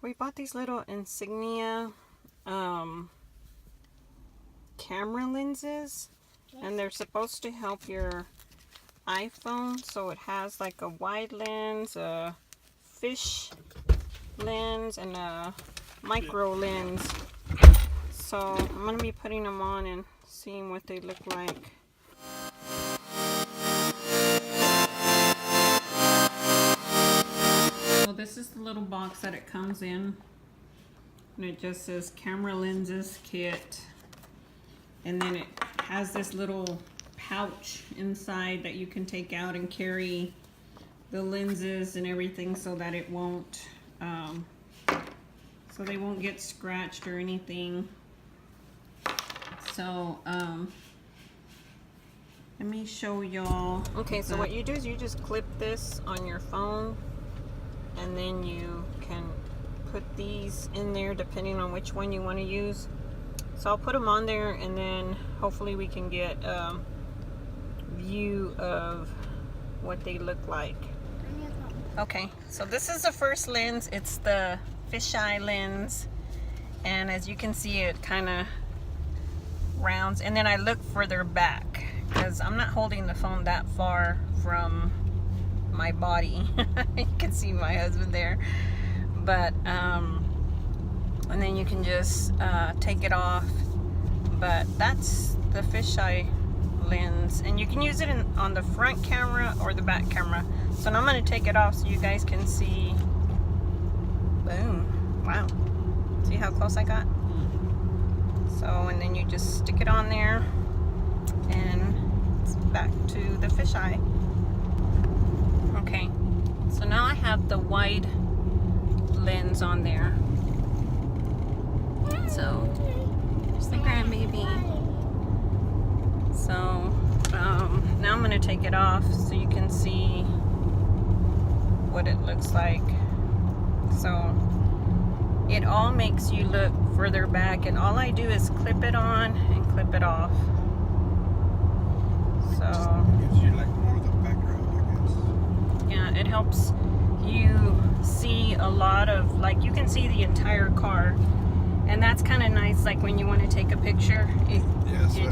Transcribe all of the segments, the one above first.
we bought these little Insignia camera lenses, and they're supposed to help your iPhone. So it has like a wide lens, a fish lens, and a micro lens. So I'm going to be putting them on and seeing what they look like. So this is the little box that it comes in, and it just says Camera Lenses Kit, and then it has this little pouch inside that you can take out and carry the lenses and everything so that it won't so they won't get scratched or anything. So let me show y'all. Okay, so what you do is you just clip this on your phone, and then you can put these in there depending on which one you want to use. So I'll put them on there, and then hopefully we can get a view of what they look like. Okay, so this is the first lens. It's the fisheye lens, and as you can see, it kind of rounds, and then I look further back because I'm not holding the phone that far from my body. You can see my husband there, but and then you can just take it off. But that's the fisheye lens, and you can use it on the front camera or the back camera. So now I'm going to take it off so you guys can see. Boom. Wow. See how close I got? So, and then you just stick it on there, and it's back to the fisheye. Okay, so now I have the wide lens on there. So, there's the grandbaby. So, now I'm going to take it off so you can see what it looks like. So, it all makes you look further back, and all I do is clip it on and clip it off. So it gives you like more of the background, I guess. Yeah, it helps you see a lot of, like, you can see the entire car, and that's kind of nice. Like when you want to take a picture, it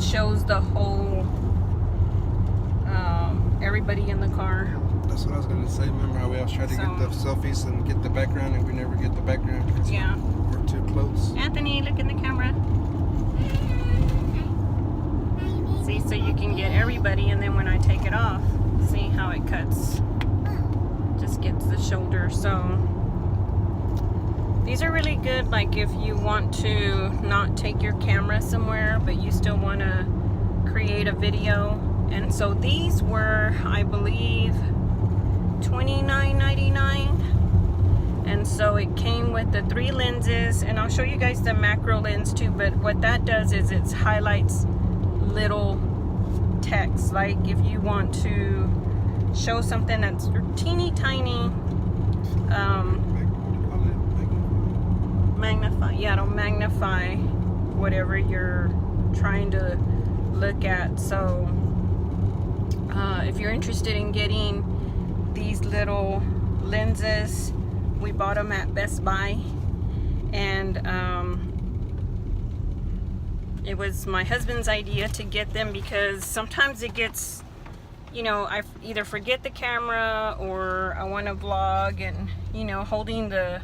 shows the whole everybody in the car. That's what I was going to say. Remember how we always try to get the selfies and get the background, and we never get the background because we're too close. Anthony, look in the camera. See, so you can get everybody, and then when I take it off, see how it cuts. Just gets the shoulder. So these are really good, like if you want to not take your camera somewhere, but you still want to create a video. And so these were, I believe, $29.99, and so it came with the 3 lenses, and I'll show you guys the macro lens too. But what that does is it highlights little text, like if you want to show something that's teeny tiny, magnify, it'll magnify whatever you're trying to look at. So if you're interested in getting these little lenses, we bought them at Best Buy, and it was my husband's idea to get them because sometimes it gets, you know, I either forget the camera or I want to vlog, and you know, holding the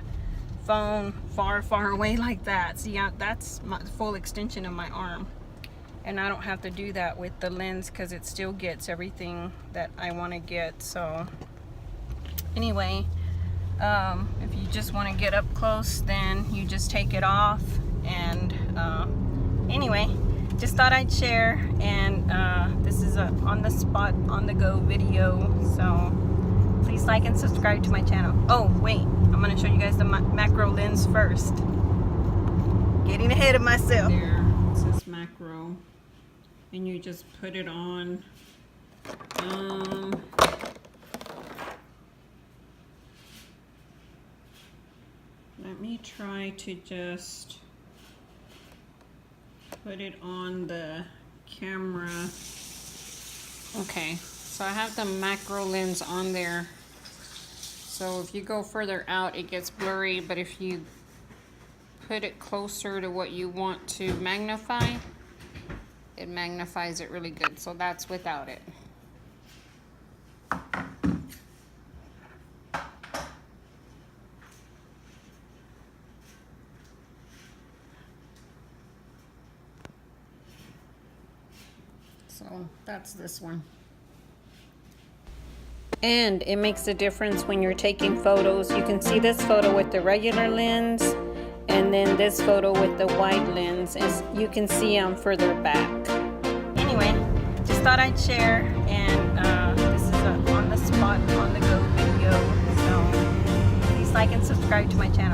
phone far away like that, see, that's my full extension of my arm, and I don't have to do that with the lens because it still gets everything that I want to get. So anyway, if you just want to get up close, then you just take it off. And anyway, just thought I'd share, and this is a on the spot, on the go video. So please like and subscribe to my channel. Oh wait, I'm going to show you guys the macro lens first. Getting ahead of myself. There, it says macro, and you just put it on. Let me try to just put it on the camera. Okay, so I have the macro lens on there. So if you go further out, it gets blurry, but if you put it closer to what you want to magnify, it magnifies it really good. So that's without it. So that's this one. And it makes a difference when you're taking photos. You can see this photo with the regular lens, and then this photo with the wide lens. As you can see, I'm further back. Anyway, just thought I'd share, and this is a on the spot, on the go video. So please like and subscribe to my channel.